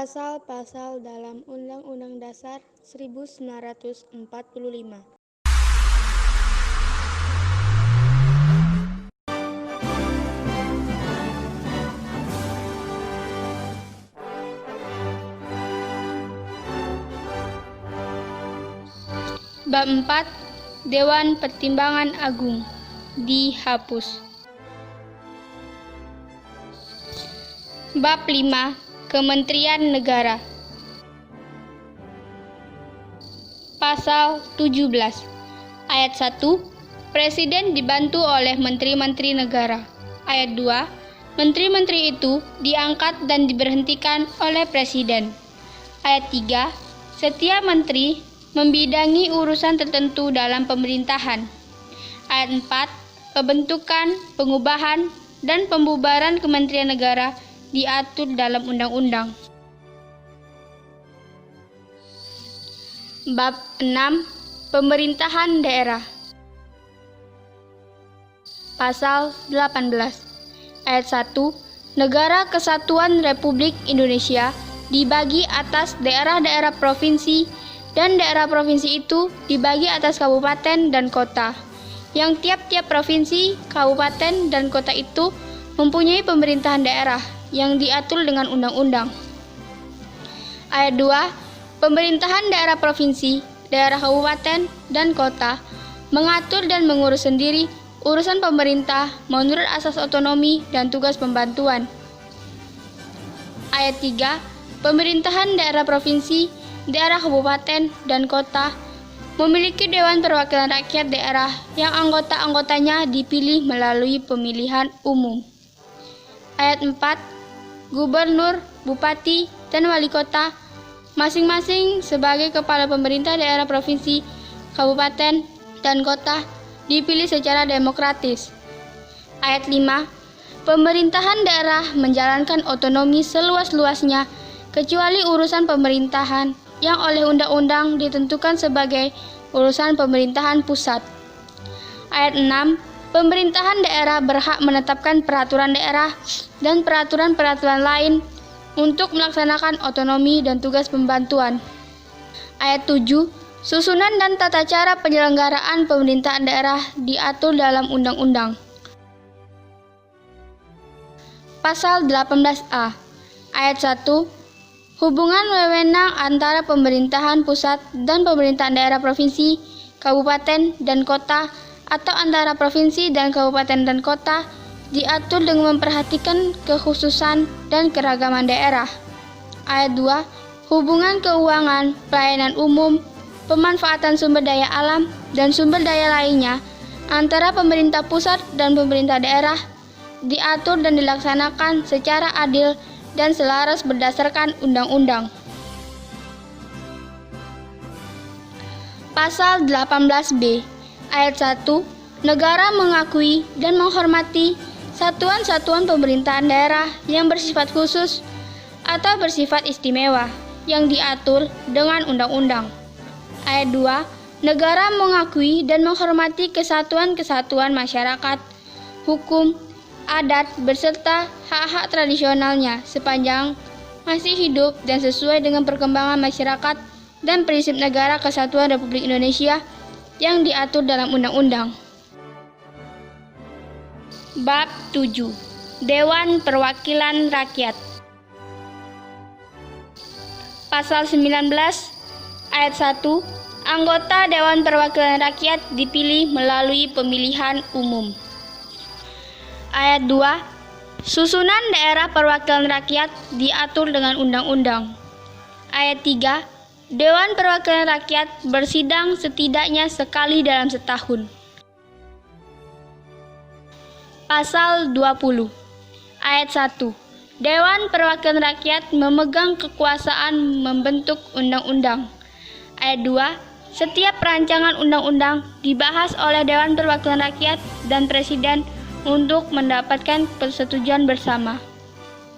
Pasal-pasal dalam Undang-Undang Dasar 1945. Bab 4. Dewan Pertimbangan Agung dihapus. Bab 5. Kementerian Negara. Pasal 17. Ayat 1. Presiden dibantu oleh menteri-menteri negara. Ayat 2. Menteri-menteri itu diangkat dan diberhentikan oleh presiden. Ayat 3. Setiap menteri membidangi urusan tertentu dalam pemerintahan. Ayat 4. Pembentukan, pengubahan, dan pembubaran Kementerian Negara diatur dalam undang-undang. Bab 6. Pemerintahan daerah. Pasal 18. Ayat 1. Negara Kesatuan Republik Indonesia dibagi atas daerah-daerah provinsi, dan daerah provinsi itu dibagi atas kabupaten dan kota, yang tiap-tiap provinsi, kabupaten, dan kota itu mempunyai pemerintahan daerah yang diatur dengan undang-undang. Ayat 2. Pemerintahan daerah provinsi, daerah kabupaten, dan kota mengatur dan mengurus sendiri urusan pemerintah menurut asas otonomi dan tugas pembantuan. Ayat 3. Pemerintahan daerah provinsi, daerah kabupaten, dan kota memiliki Dewan Perwakilan Rakyat Daerah yang anggota-anggotanya dipilih melalui pemilihan umum. Ayat 4. Gubernur, bupati, dan wali kota masing-masing sebagai kepala pemerintah daerah provinsi, kabupaten, dan kota dipilih secara demokratis. Ayat 5. Pemerintahan daerah menjalankan otonomi seluas-luasnya kecuali urusan pemerintahan yang oleh undang-undang ditentukan sebagai urusan pemerintahan pusat. Ayat 6. Pemerintahan daerah berhak menetapkan peraturan daerah dan peraturan-peraturan lain untuk melaksanakan otonomi dan tugas pembantuan. Ayat 7. Susunan dan tata cara penyelenggaraan pemerintahan daerah diatur dalam undang-undang. Pasal 18A. Ayat 1. Hubungan wewenang antara pemerintahan pusat dan pemerintahan daerah provinsi, kabupaten, dan kota atau antara provinsi dan kabupaten dan kota diatur dengan memperhatikan kekhususan dan keragaman daerah. Ayat 2. Hubungan keuangan, pelayanan umum, pemanfaatan sumber daya alam, dan sumber daya lainnya antara pemerintah pusat dan pemerintah daerah diatur dan dilaksanakan secara adil dan selaras berdasarkan undang-undang. Pasal 18B. Ayat 1. Negara mengakui dan menghormati satuan-satuan pemerintahan daerah yang bersifat khusus atau bersifat istimewa yang diatur dengan undang-undang. Ayat 2. Negara mengakui dan menghormati kesatuan-kesatuan masyarakat, hukum, adat, beserta hak-hak tradisionalnya sepanjang masih hidup dan sesuai dengan perkembangan masyarakat dan prinsip negara kesatuan Republik Indonesia yang diatur dalam undang-undang. Bab 7. Dewan Perwakilan Rakyat. Pasal 19 ayat 1. Anggota Dewan Perwakilan Rakyat dipilih melalui pemilihan umum. Ayat 2. Susunan daerah perwakilan rakyat diatur dengan undang-undang. Ayat 3. Dewan Perwakilan Rakyat bersidang setidaknya sekali dalam setahun. Pasal 20. Ayat 1. Dewan Perwakilan Rakyat memegang kekuasaan membentuk undang-undang. Ayat 2. Setiap rancangan undang-undang dibahas oleh Dewan Perwakilan Rakyat dan Presiden untuk mendapatkan persetujuan bersama.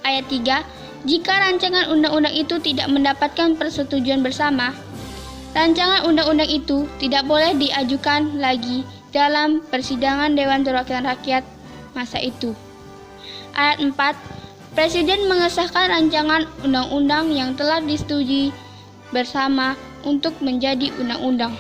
Ayat 3. Jika rancangan undang-undang itu tidak mendapatkan persetujuan bersama, rancangan undang-undang itu tidak boleh diajukan lagi dalam persidangan Dewan Perwakilan Rakyat masa itu. Ayat 4. Presiden mengesahkan rancangan undang-undang yang telah disetujui bersama untuk menjadi undang-undang.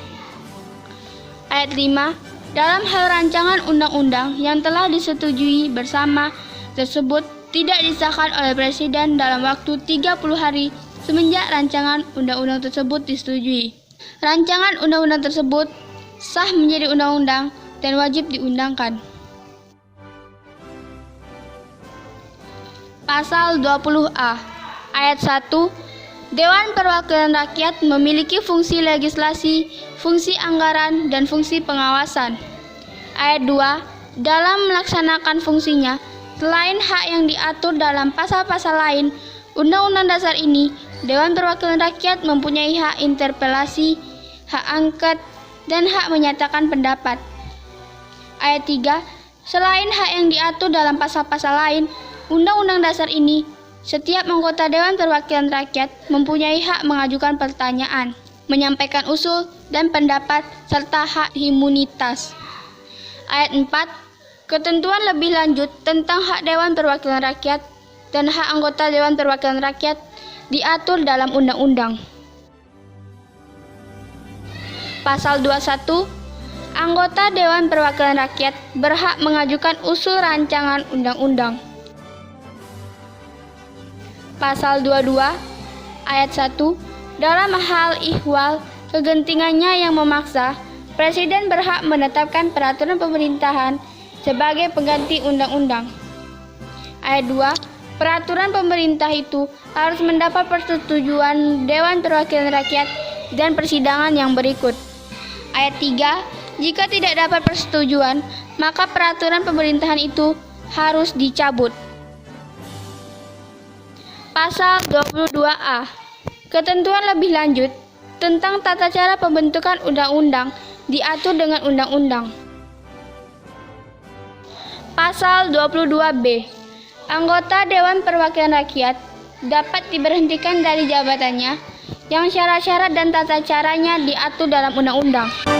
Ayat 5. Dalam hal rancangan undang-undang yang telah disetujui bersama tersebut tidak disahkan oleh Presiden dalam waktu 30 hari semenjak rancangan undang-undang tersebut disetujui. Rancangan undang-undang tersebut sah menjadi undang-undang dan wajib diundangkan. Pasal 20A Ayat 1. Dewan Perwakilan Rakyat memiliki fungsi legislasi, fungsi anggaran, dan fungsi pengawasan. Ayat 2. Dalam melaksanakan fungsinya, selain hak yang diatur dalam pasal-pasal lain Undang-Undang Dasar ini, Dewan Perwakilan Rakyat mempunyai hak interpelasi, hak angket, dan hak menyatakan pendapat. Ayat 3. Selain hak yang diatur dalam pasal-pasal lain Undang-Undang Dasar ini, setiap anggota Dewan Perwakilan Rakyat mempunyai hak mengajukan pertanyaan, menyampaikan usul dan pendapat, serta hak imunitas. Ayat 4. Ketentuan lebih lanjut tentang hak Dewan Perwakilan Rakyat dan hak anggota Dewan Perwakilan Rakyat diatur dalam undang-undang. Pasal 21. Anggota Dewan Perwakilan Rakyat berhak mengajukan usul rancangan undang-undang. Pasal 22 Ayat 1. Dalam hal ihwal kegentingannya yang memaksa, Presiden berhak menetapkan peraturan pemerintahan sebagai pengganti undang-undang. Ayat 2. Peraturan pemerintah itu harus mendapat persetujuan Dewan Perwakilan Rakyat dan persidangan yang berikut. Ayat 3. Jika tidak dapat persetujuan, maka peraturan pemerintahan itu harus dicabut. Pasal 22A. Ketentuan lebih lanjut tentang tata cara pembentukan undang-undang diatur dengan undang-undang. Pasal 22B. Anggota Dewan Perwakilan Rakyat dapat diberhentikan dari jabatannya yang syarat-syarat dan tata caranya diatur dalam undang-undang.